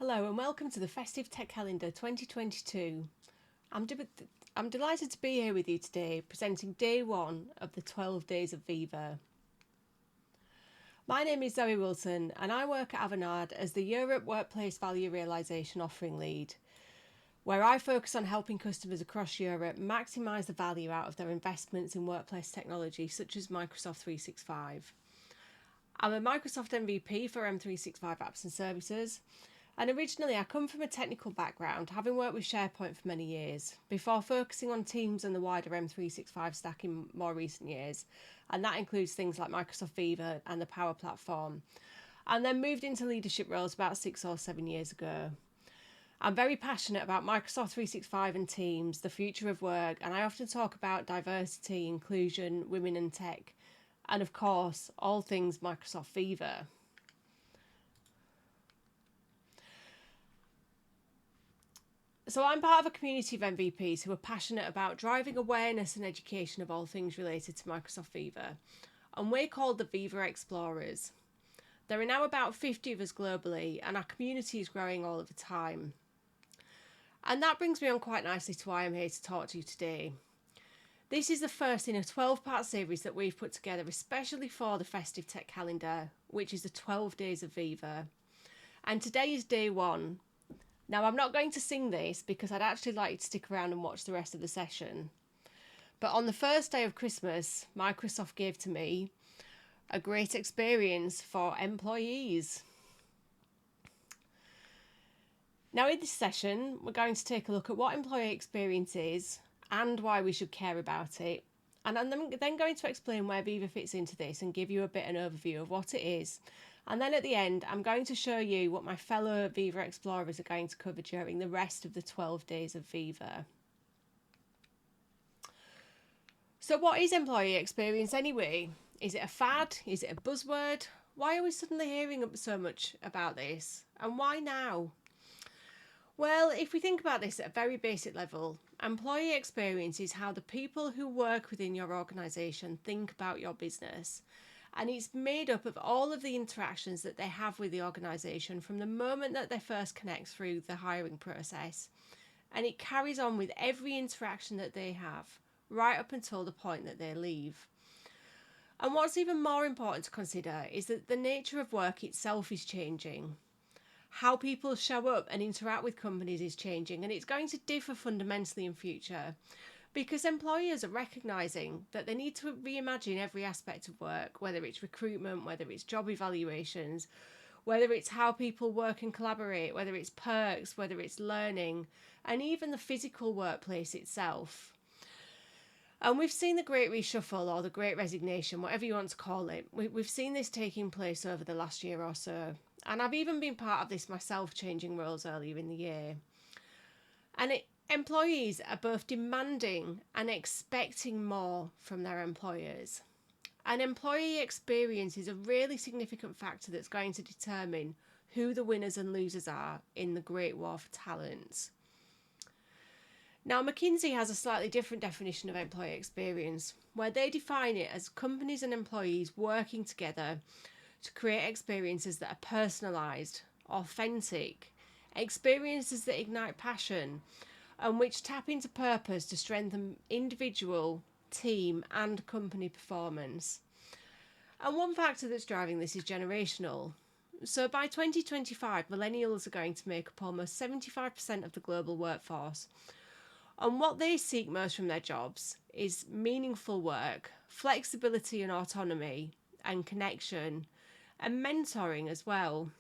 Hello and welcome to the Festive Tech Calendar 2022. I'm delighted to be here with you today presenting day one of the 12 days of Viva. My name is Zoe Wilson and I work at Avanade as the Europe Workplace Value Realisation Offering Lead, where I focus on helping customers across Europe maximise the value out of their investments in workplace technology such as Microsoft 365. I'm a Microsoft MVP for M365 apps and services. And originally I come from a technical background, having worked with SharePoint for many years, before focusing on Teams and the wider M365 stack in more recent years. And that includes things like Microsoft Viva and the Power Platform. And then moved into leadership roles about 6 or 7 years ago. I'm very passionate about Microsoft 365 and Teams, the future of work, and I often talk about diversity, inclusion, women and tech, and of course, all things Microsoft Viva. So I'm part of a community of MVPs who are passionate about driving awareness and education of all things related to Microsoft Viva, and we're called the Viva Explorers. There are now about 50 of us globally, and our community is growing all of the time. And that brings me on quite nicely to why I'm here to talk to you today. This is the first in a 12-part series that we've put together especially for the Festive Tech Calendar, which is the 12 days of Viva. And today is day one. Now, I'm not going to sing this because I'd actually like you to stick around and watch the rest of the session. But on the first day of Christmas, Microsoft gave to me a great experience for employees. Now, in this session, we're going to take a look at what employee experience is and why we should care about it. And I'm then going to explain where Viva fits into this and give you a bit of an overview of what it is. And then at the end, I'm going to show you what my fellow Viva Explorers are going to cover during the rest of the 12 days of Viva. So what is employee experience anyway? Is it a fad? Is it a buzzword? Why are we suddenly hearing so much about this? And why now? Well, if we think about this at a very basic level, employee experience is how the people who work within your organisation think about your business. And it's made up of all of the interactions that they have with the organisation from the moment that they first connect through the hiring process. And it carries on with every interaction that they have, right up until the point that they leave. And what's even more important to consider is that the nature of work itself is changing. How people show up and interact with companies is changing, and it's going to differ fundamentally in future. Because employers are recognising that they need to reimagine every aspect of work, whether it's recruitment, whether it's job evaluations, whether it's how people work and collaborate, whether it's perks, whether it's learning, and even the physical workplace itself. And we've seen the Great Reshuffle or the Great Resignation, whatever you want to call it. We've seen this taking place over the last year or so. And I've even been part of this myself, changing roles earlier in the year. And employees are both demanding and expecting more from their employers. And employee experience is a really significant factor that's going to determine who the winners and losers are in the Great War for Talent. Now, McKinsey has a slightly different definition of employee experience, where they define it as companies and employees working together to create experiences that are personalised, authentic, experiences that ignite passion, and which tap into purpose to strengthen individual, team and company performance. And one factor that's driving this is generational. So by 2025, millennials are going to make up almost 75% of the global workforce. And what they seek most from their jobs is meaningful work, flexibility and autonomy, and connection, and mentoring as well.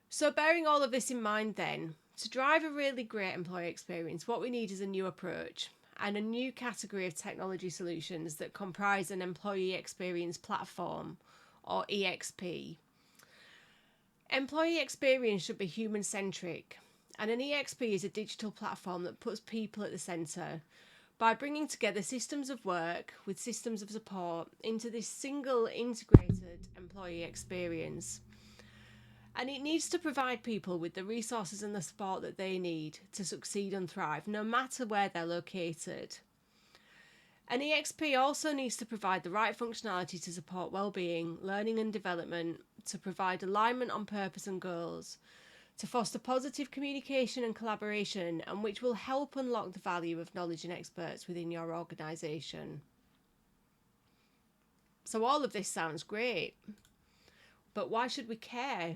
So bearing all of this in mind then, to drive a really great employee experience, what we need is a new approach and a new category of technology solutions that comprise an employee experience platform, or EXP. Employee experience should be human-centric, and an EXP is a digital platform that puts people at the centre by bringing together systems of work with systems of support into this single integrated employee experience. And it needs to provide people with the resources and the support that they need to succeed and thrive, no matter where they're located. An EXP also needs to provide the right functionality to support well-being, learning and development, to provide alignment on purpose and goals, to foster positive communication and collaboration, and which will help unlock the value of knowledge and experts within your organisation. So all of this sounds great, but why should we care?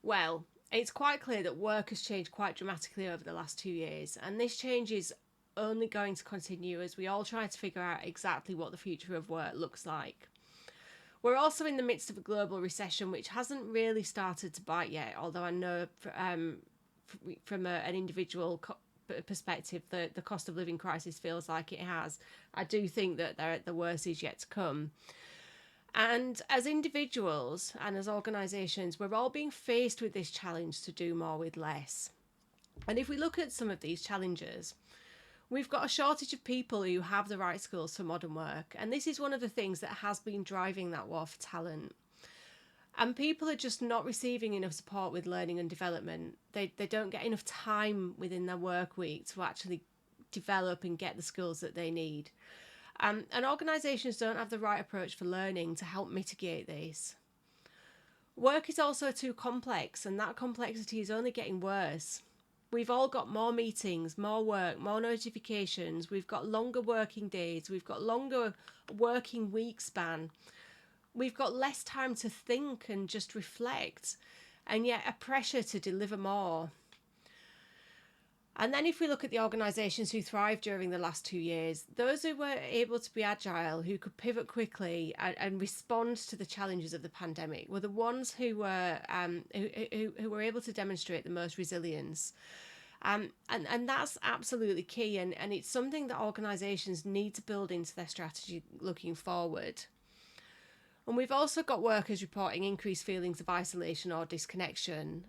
Well, it's quite clear that work has changed quite dramatically over the last 2 years, and this change is only going to continue as we all try to figure out exactly what the future of work looks like. We're also in the midst of a global recession which hasn't really started to bite yet, although I know from an individual perspective the cost of living crisis feels like it has. I do think that the worst is yet to come. And as individuals and as organisations, we're all being faced with this challenge to do more with less. And if we look at some of these challenges, we've got a shortage of people who have the right skills for modern work. And this is one of the things that has been driving that war for talent. And people are just not receiving enough support with learning and development. They don't get enough time within their work week to actually develop and get the skills that they need. And organisations don't have the right approach for learning to help mitigate this. Work is also too complex, and that complexity is only getting worse. We've all got more meetings, more work, more notifications. We've got longer working days. We've got longer working week span. We've got less time to think and just reflect, and yet a pressure to deliver more. And then if we look at the organisations who thrived during the last 2 years, those who were able to be agile, who could pivot quickly and respond to the challenges of the pandemic, were the ones who were able to demonstrate the most resilience. And that's absolutely key, and it's something that organisations need to build into their strategy looking forward. And we've also got workers reporting increased feelings of isolation or disconnection.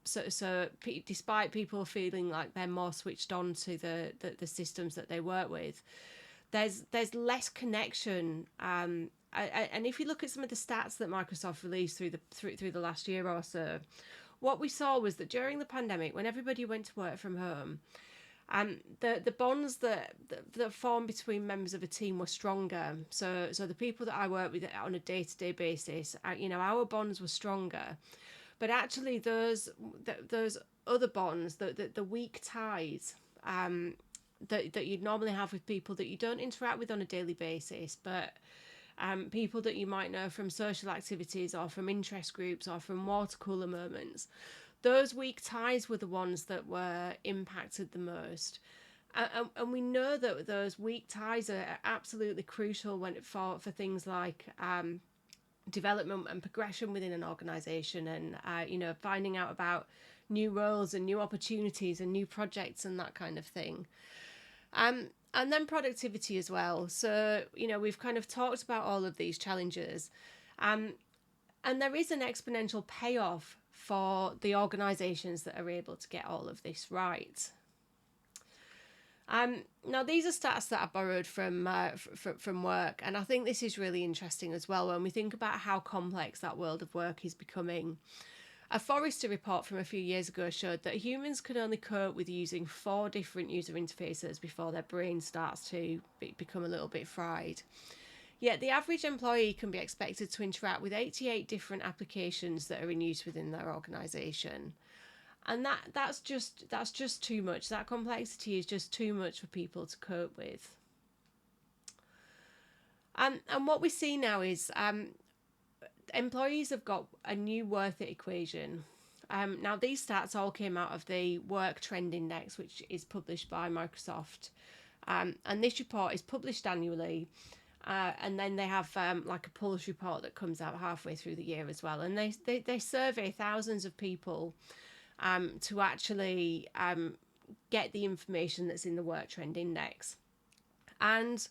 So despite people feeling like they're more switched on to the systems that they work with, there's less connection. And if you look at some of the stats that Microsoft released through the last year or so, what we saw was that during the pandemic, when everybody went to work from home, the bonds that form between members of a team were stronger. So the people that I work with on a day-to-day basis, our bonds were stronger. But actually, those other bonds, the weak ties that you'd normally have with people that you don't interact with on a daily basis, but people that you might know from social activities or from interest groups or from water cooler moments, those weak ties were the ones that were impacted the most. And we know that those weak ties are absolutely crucial for things like development and progression within an organisation, and finding out about new roles and new opportunities and new projects and that kind of thing. And then productivity as well. So, we've kind of talked about all of these challenges. And there is an exponential payoff for the organisations that are able to get all of this right. Now, these are stats that I borrowed from work, and I think this is really interesting as well when we think about how complex that world of work is becoming. A Forrester report from a few years ago showed that humans could only cope with using 4 different user interfaces before their brain starts to become a little bit fried. Yet the average employee can be expected to interact with 88 different applications that are in use within their organisation. And that's just too much. That complexity is just too much for people to cope with. And what we see now is employees have got a new worth it equation. Now, these stats all came out of the Work Trend Index, which is published by Microsoft. And this report is published annually. And then they have like a pulse report that comes out halfway through the year as well. And they survey thousands of people to actually get the information that's in the Work Trend Index. And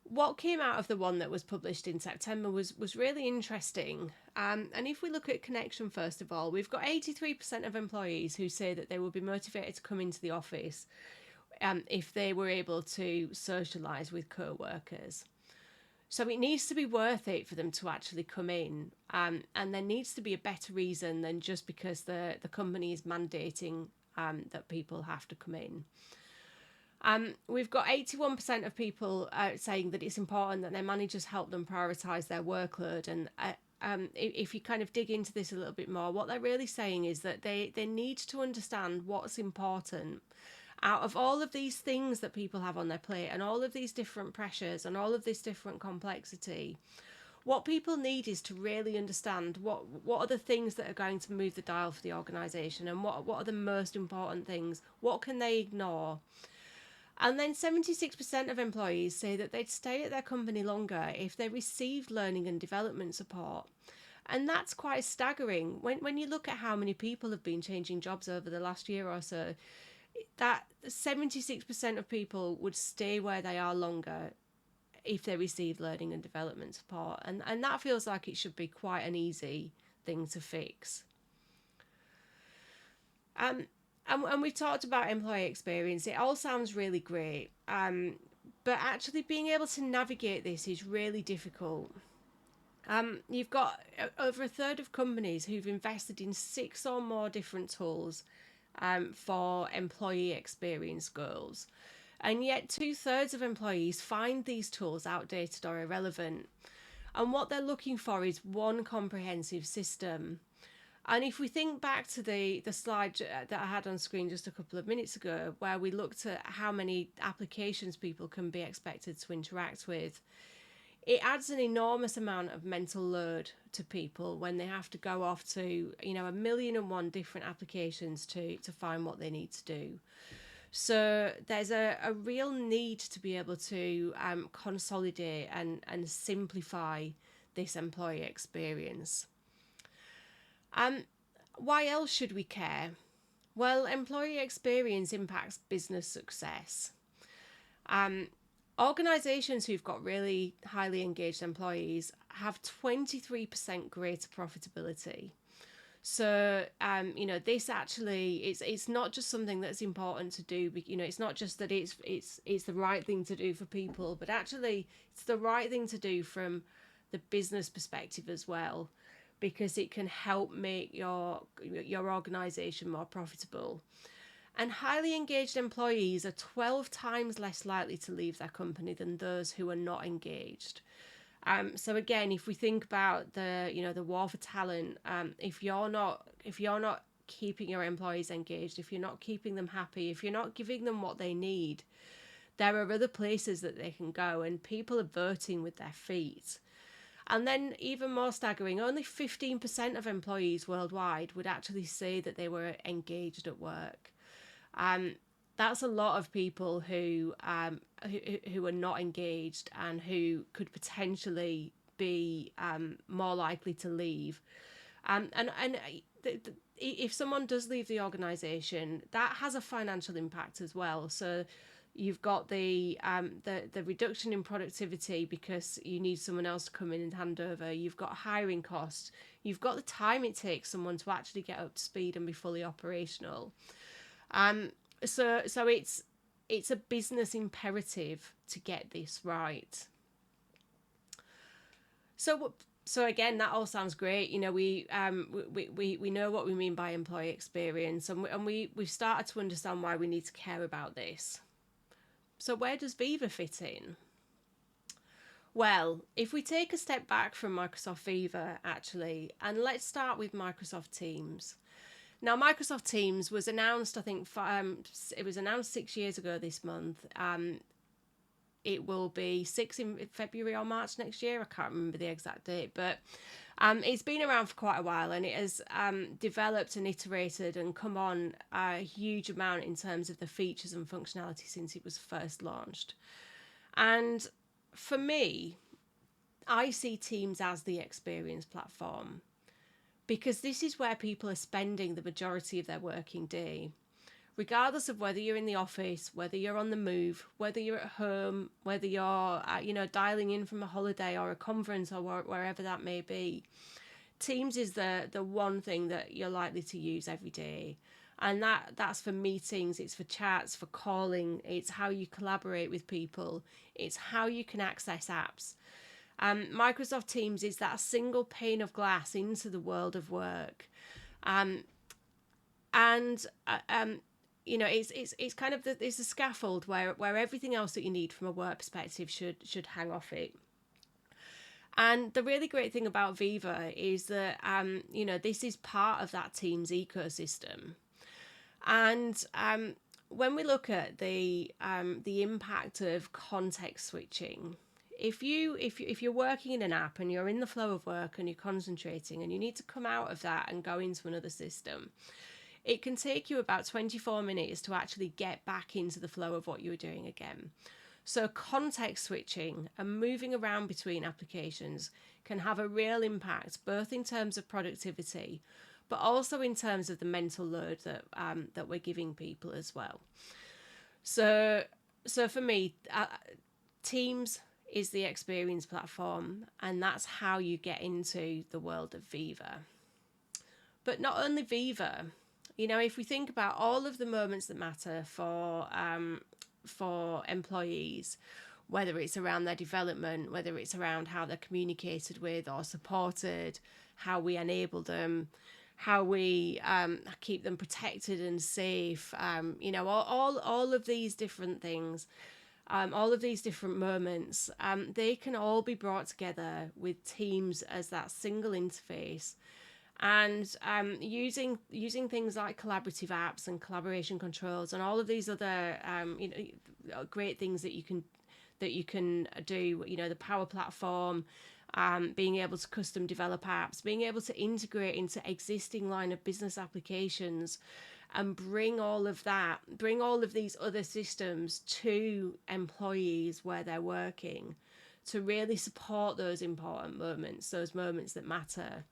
what came out of the one that was published in September was really interesting. And if we look at connection, first of all, we've got 83% of employees who say that they would be motivated to come into the office if they were able to socialise with co-workers. So it needs to be worth it for them to actually come in, and there needs to be a better reason than just because the company is mandating that people have to come in. We've got 81% of people saying that it's important that their managers help them prioritise their workload. And if you kind of dig into this a little bit more, what they're really saying is that they need to understand what's important out of all of these things that people have on their plate and all of these different pressures and all of this different complexity. What people need is to really understand what are the things that are going to move the dial for the organisation, and what are the most important things. What can they ignore? And then 76% of employees say that they'd stay at their company longer if they received learning and development support. And that's quite staggering. When you look at how many people have been changing jobs over the last year or so, that 76% of people would stay where they are longer if they receive learning and development support. And that feels like it should be quite an easy thing to fix. And we've talked about employee experience. It all sounds really great. But actually being able to navigate this is really difficult. You've got over a third of companies who've invested in 6 or more different tools for employee experience goals. And yet 2/3 of employees find these tools outdated or irrelevant. And what they're looking for is one comprehensive system. And if we think back to the slide that I had on screen just a couple of minutes ago, where we looked at how many applications people can be expected to interact with, it adds an enormous amount of mental load to people when they have to go off to, 1,000,001 different applications to find what they need to do. So there's a real need to be able to consolidate and simplify this employee experience. Why else should we care? Well, employee experience impacts business success. Organisations who've got really highly engaged employees have 23% greater profitability. So, this actually, it's not just something that's important to do. It's not just that it's the right thing to do for people, but actually it's the right thing to do from the business perspective as well, because it can help make your organisation more profitable. And highly engaged employees are 12 times less likely to leave their company than those who are not engaged. So again, if we think about the war for talent, if you're not keeping your employees engaged, if you're not keeping them happy, if you're not giving them what they need, there are other places that they can go, and people are voting with their feet. And then even more staggering, only 15% of employees worldwide would actually say that they were engaged at work. That's a lot of people who are not engaged and who could potentially be more likely to leave. If someone does leave the organisation, that has a financial impact as well. So you've got the reduction in productivity because you need someone else to come in and hand over. You've got hiring costs. You've got the time it takes someone to actually get up to speed and be fully operational. So it's a business imperative to get this right. So again, that all sounds great. We know what we mean by employee experience, and we've started to understand why we need to care about this. So where does Viva fit in? Well, if we take a step back from Microsoft Viva, actually, and let's start with Microsoft Teams. Now, Microsoft Teams was announced, I think, it was announced 6 years ago this month. It will be 6 in February or March next year. I can't remember the exact date, but it's been around for quite a while, and it has developed and iterated and come on a huge amount in terms of the features and functionality since it was first launched. And for me, I see Teams as the experience platform, because this is where people are spending the majority of their working day. Regardless of whether you're in the office, whether you're on the move, whether you're at home, whether you're dialing in from a holiday or a conference or wherever that may be, Teams is the one thing that you're likely to use every day. And that's for meetings, it's for chats, for calling, it's how you collaborate with people, it's how you can access apps. Microsoft Teams is that single pane of glass into the world of work. it's kind of it's a scaffold where everything else that you need from a work perspective should hang off it. And the really great thing about Viva is that this is part of that team's ecosystem. And when we look at the impact of context switching, if you're working in an app and you're in the flow of work and you're concentrating and you need to come out of that and go into another system, it can take you about 24 minutes to actually get back into the flow of what you were doing again. So context switching and moving around between applications can have a real impact, both in terms of productivity, but also in terms of the mental load that we're giving people as well. So for me, Teams is the experience platform, and that's how you get into the world of Viva. But not only Viva, if we think about all of the moments that matter for employees, whether it's around their development, whether it's around how they're communicated with or supported, how we enable them, how we keep them protected and safe, all of these different things, all of these different moments, they can all be brought together with Teams as that single interface. And using things like collaborative apps and collaboration controls and all of these other great things that you can do, the Power Platform, being able to custom develop apps, being able to integrate into existing line of business applications, and bring all of these other systems to employees where they're working to really support those important moments, those moments that matter.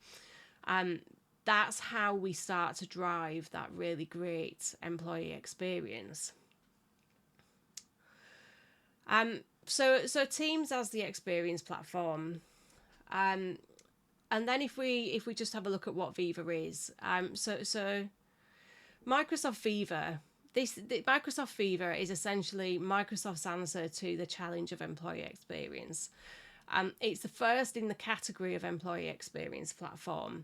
That's how we start to drive that really great employee experience. So Teams as the experience platform, and then if we just have a look at what Viva is, so Microsoft Viva. Microsoft Viva is essentially Microsoft's answer to the challenge of employee experience. It's the first in the category of employee experience platform.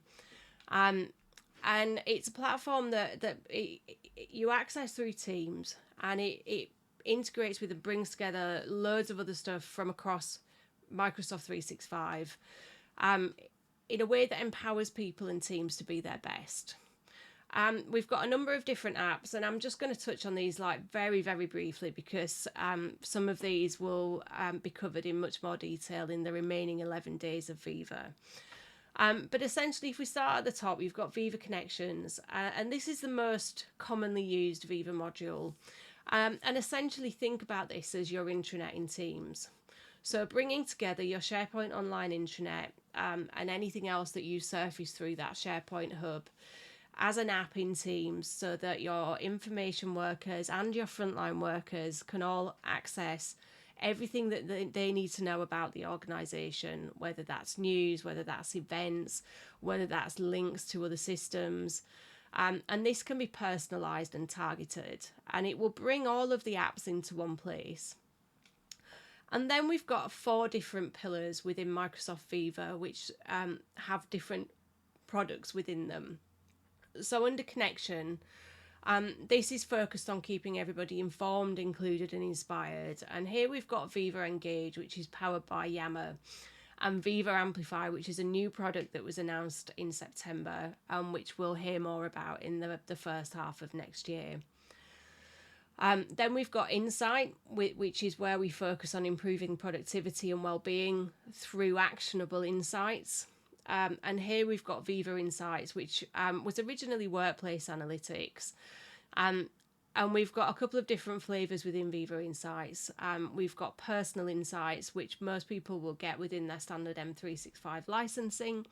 And it's a platform that you access through Teams, and it integrates with and brings together loads of other stuff from across Microsoft 365 in a way that empowers people and teams to be their best. We've got a number of different apps, and I'm just going to touch on these very, very briefly because some of these will be covered in much more detail in the remaining 11 days of Viva. But essentially, if we start at the top, we've got Viva Connections, and this is the most commonly used Viva module. And essentially, think about this as your intranet in Teams. So bringing together your SharePoint Online intranet and anything else that you surface through that SharePoint hub as an app in Teams, so that your information workers and your frontline workers can all access everything that they need to know about the organisation, whether that's news, whether that's events, whether that's links to other systems. And this can be personalised and targeted, and it will bring all of the apps into one place. And then we've got 4 different pillars within Microsoft Viva, which have different products within them. So under connection, this is focused on keeping everybody informed, included and inspired. And here we've got Viva Engage, which is powered by Yammer, and Viva Amplify, which is a new product that was announced in September and which we'll hear more about in the first half of next year. Then we've got Insight, which is where we focus on improving productivity and well-being through actionable insights. And here we've got Viva Insights, which was originally workplace analytics. And we've got a couple of different flavours within Viva Insights. We've got personal insights, which most people will get within their standard M365 licensing.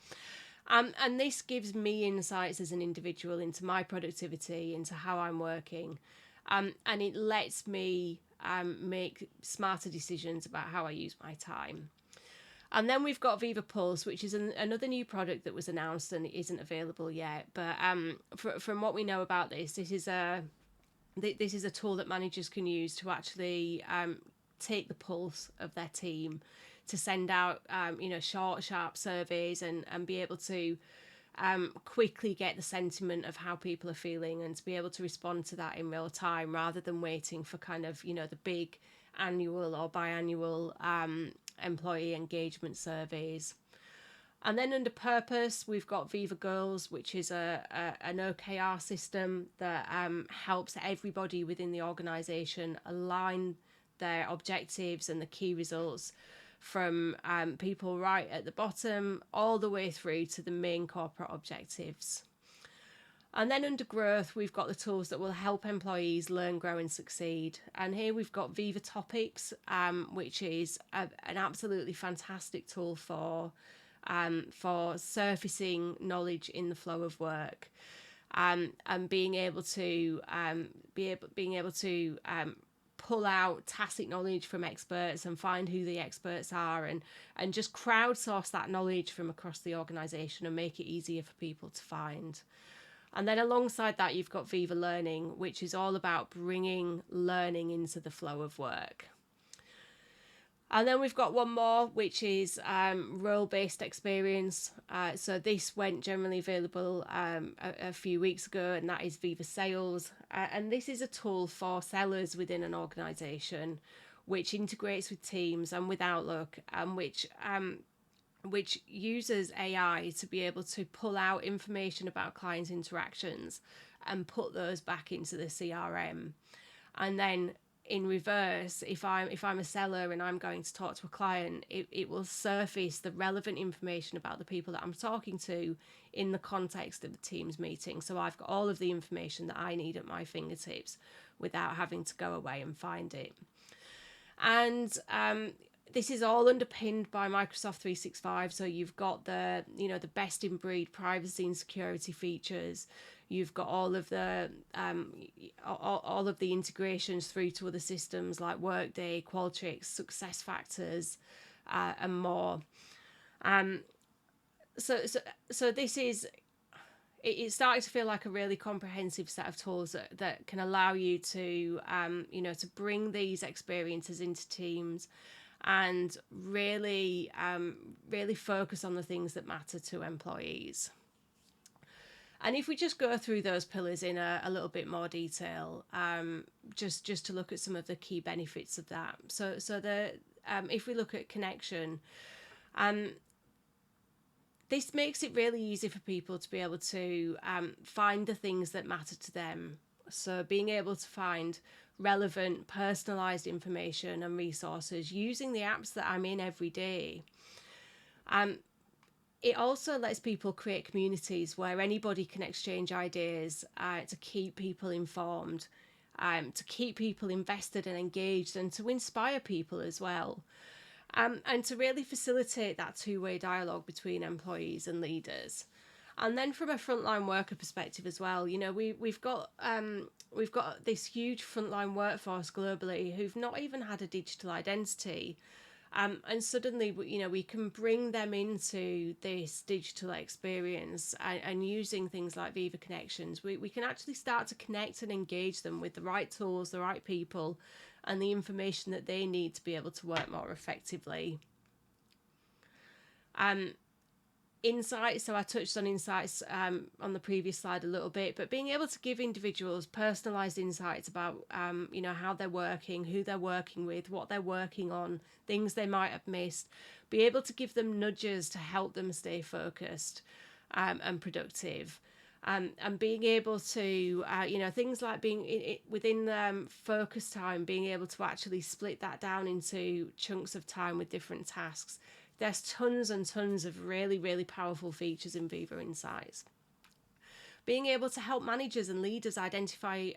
And this gives me insights as an individual into my productivity, into how I'm working. And it lets me make smarter decisions about how I use my time. And then we've got Viva Pulse, which is another new product that was announced and it isn't available yet. But from what we know about this, this is a tool that managers can use to actually take the pulse of their team, to send out short, sharp surveys and be able to quickly get the sentiment of how people are feeling and to be able to respond to that in real time rather than waiting for kind of, the big annual or biannual employee engagement surveys. And then under purpose, we've got Viva Goals, which is an OKR system that helps everybody within the organisation align their objectives and the key results from people right at the bottom all the way through to the main corporate objectives. And then under growth, we've got the tools that will help employees learn, grow and succeed. And here we've got Viva Topics, which is an absolutely fantastic tool for surfacing knowledge in the flow of work, and being able to pull out tacit knowledge from experts and find who the experts are, and just crowdsource that knowledge from across the organisation and make it easier for people to find. And then alongside that, you've got Viva Learning, which is all about bringing learning into the flow of work. And then we've got one more, which is role-based experience. So this went generally available a few weeks ago, and that is Viva Sales. And this is a tool for sellers within an organisation, which integrates with Teams and with Outlook, and which uses AI to be able to pull out information about client interactions and put those back into the CRM. And then in reverse, if I'm a seller and I'm going to talk to a client, it will surface the relevant information about the people that I'm talking to in the context of the Teams meeting. So I've got all of the information that I need at my fingertips without having to go away and find it. And this is all underpinned by Microsoft 365. So you've got the best in breed privacy and security features. You've got all of the integrations through to other systems like Workday, Qualtrics, SuccessFactors, and more. So this is. It's starting to feel like a really comprehensive set of tools that can allow you to to bring these experiences into teams and really focus on the things that matter to employees. And if we just go through those pillars in a little bit more detail, just to look at some of the key benefits of that. So if we look at connection, this makes it really easy for people to be able to find the things that matter to them. So being able to find relevant, personalised information and resources using the apps that I'm in every day. It also lets people create communities where anybody can exchange ideas to keep people informed, to keep people invested and engaged, and to inspire people as well. And to really facilitate that two-way dialogue between employees and leaders. And then from a frontline worker perspective as well, we've got this huge frontline workforce globally who've not even had a digital identity. And suddenly, we can bring them into this digital experience and using things like Viva Connections, we can actually start to connect and engage them with the right tools, the right people, and the information that they need to be able to work more effectively. Insights, so I touched on insights on the previous slide a little bit, but being able to give individuals personalised insights about how they're working, who they're working with, what they're working on, things they might have missed, be able to give them nudges to help them stay focused and productive. And being able to, things like being within focus time, being able to actually split that down into chunks of time with different tasks. There's tons and tons of really, really powerful features in Viva Insights. Being able to help managers and leaders identify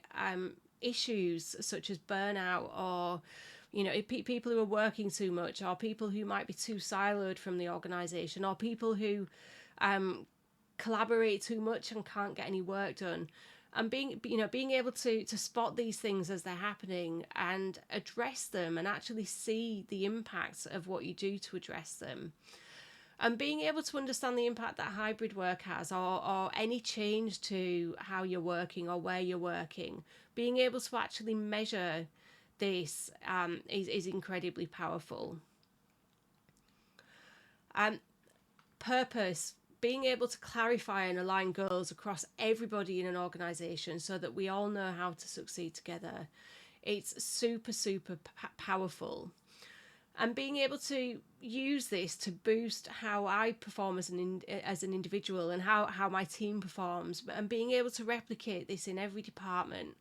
issues such as burnout or, people who are working too much, or people who might be too siloed from the organisation, or people who collaborate too much and can't get any work done. And being able to spot these things as they're happening and address them and actually see the impact of what you do to address them. And being able to understand the impact that hybrid work has, or any change to how you're working or where you're working. Being able to actually measure this is incredibly powerful. Purpose. being able to clarify and align goals across everybody in an organization so that we all know how to succeed together. It's super, super powerful. And being able to use this to boost how I perform as an individual, and how my team performs, and being able to replicate this in every department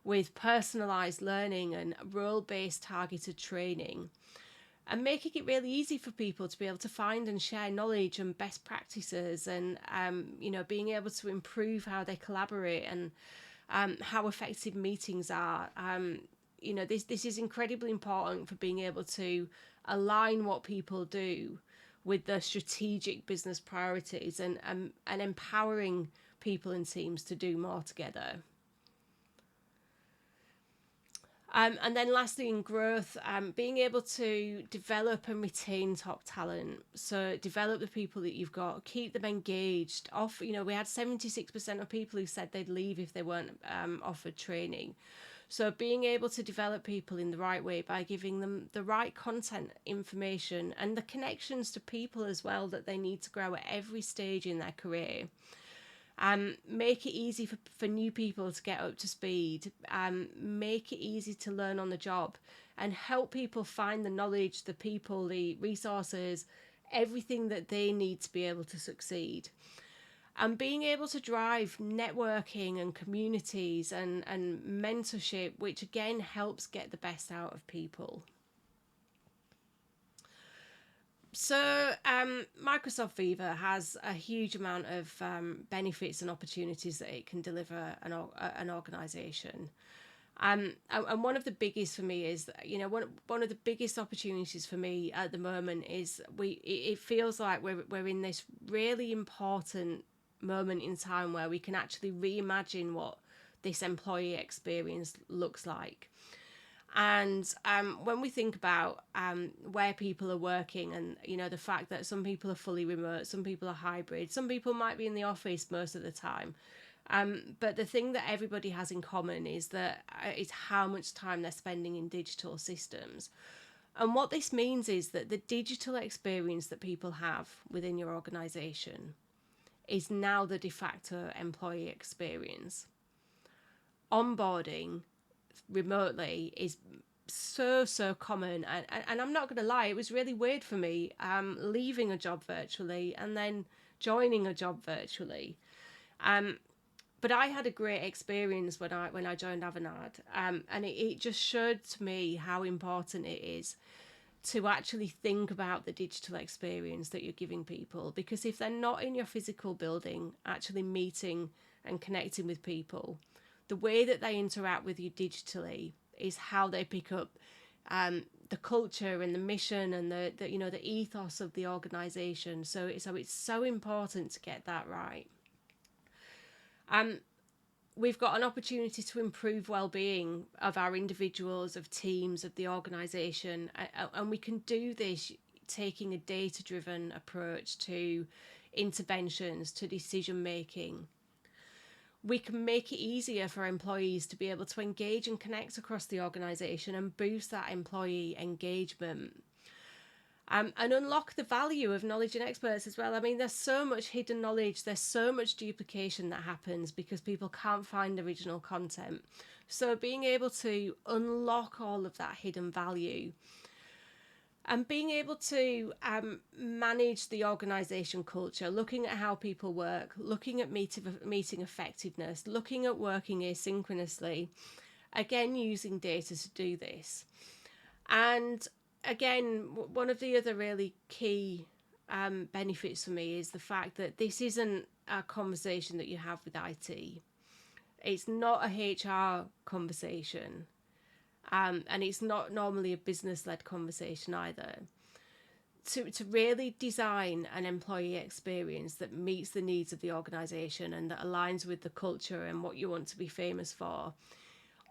with personalized learning and role-based targeted training, and making it really easy for people to be able to find and share knowledge and best practices, and being able to improve how they collaborate, and how effective meetings are. This is incredibly important for being able to align what people do with the strategic business priorities, and empowering people and teams to do more together. And then lastly, in growth, being able to develop and retain top talent. So develop the people that you've got, keep them engaged. We had 76% of people who said they'd leave if they weren't offered training. So being able to develop people in the right way by giving them the right content, information, and the connections to people as well that they need to grow at every stage in their career. Make it easy for new people to get up to speed. Make it easy to learn on the job, and help people find the knowledge, the people, the resources, everything that they need to be able to succeed. And being able to drive networking and communities and mentorship, which again helps get the best out of people. So Microsoft Viva has a huge amount of benefits and opportunities that it can deliver an organisation. And one of the biggest for me is, one of the biggest opportunities for me at the moment is it feels like we're in this really important moment in time where we can actually reimagine what this employee experience looks like. And when we think about where people are working, and the fact that some people are fully remote, some people are hybrid, some people might be in the office most of the time, but the thing that everybody has in common is how much time they're spending in digital systems. And what this means is that the digital experience that people have within your organisation is now the de facto employee experience. Onboarding remotely is so common, and I'm not going to lie, it was really weird for me leaving a job virtually and then joining a job virtually, but I had a great experience when I joined Avanade, and it just showed to me how important it is to actually think about the digital experience that you're giving people, because if they're not in your physical building actually meeting and connecting with people, the way that they interact with you digitally is how they pick up the culture and the mission and the ethos of the organisation. So it's so important to get that right. We've got an opportunity to improve well-being of our individuals, of teams, of the organisation, and we can do this taking a data-driven approach to interventions, to decision making. We can make it easier for employees to be able to engage and connect across the organisation and boost that employee engagement. And unlock the value of knowledge and experts as well. I mean, there's so much hidden knowledge, there's so much duplication that happens because people can't find original content. So being able to unlock all of that hidden value, and being able to manage the organisation culture, looking at how people work, looking at meeting effectiveness, looking at working asynchronously, again using data to do this. And again, one of the other really key benefits for me is the fact that this isn't a conversation that you have with IT. It's not a HR conversation. And it's not normally a business-led conversation either. To really design an employee experience that meets the needs of the organisation and that aligns with the culture and what you want to be famous for,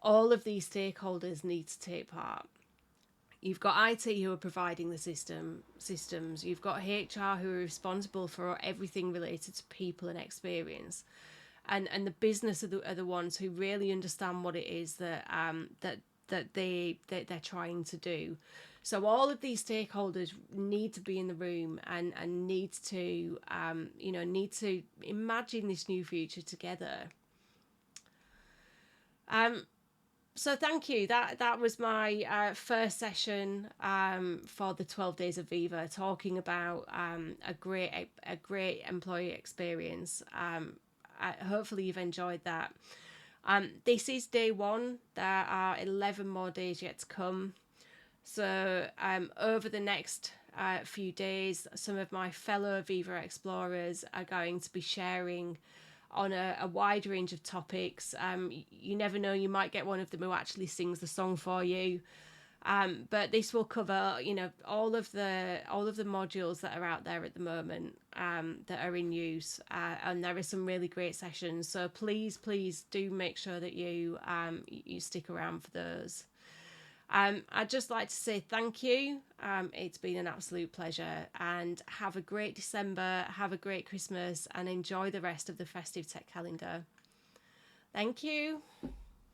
all of these stakeholders need to take part. You've got IT who are providing the systems. You've got HR who are responsible for everything related to people and experience. And the business are the ones who really understand what it is that that they're trying to do. So all of these stakeholders need to be in the room and need to need to imagine this new future together. So thank you. That was my first session for the 12 Days of Viva, talking about a great employee experience. Hopefully you've enjoyed that. This is day one. There are 11 more days yet to come. So over the next few days, some of my fellow Viva Explorers are going to be sharing on a wide range of topics. You never know, you might get one of them who actually sings the song for you. But this will cover, all of the modules that are out there at the moment that are in use, and there are some really great sessions. So please do make sure that you stick around for those. I'd just like to say thank you. It's been an absolute pleasure, and have a great December, have a great Christmas, and enjoy the rest of the festive tech calendar. Thank you.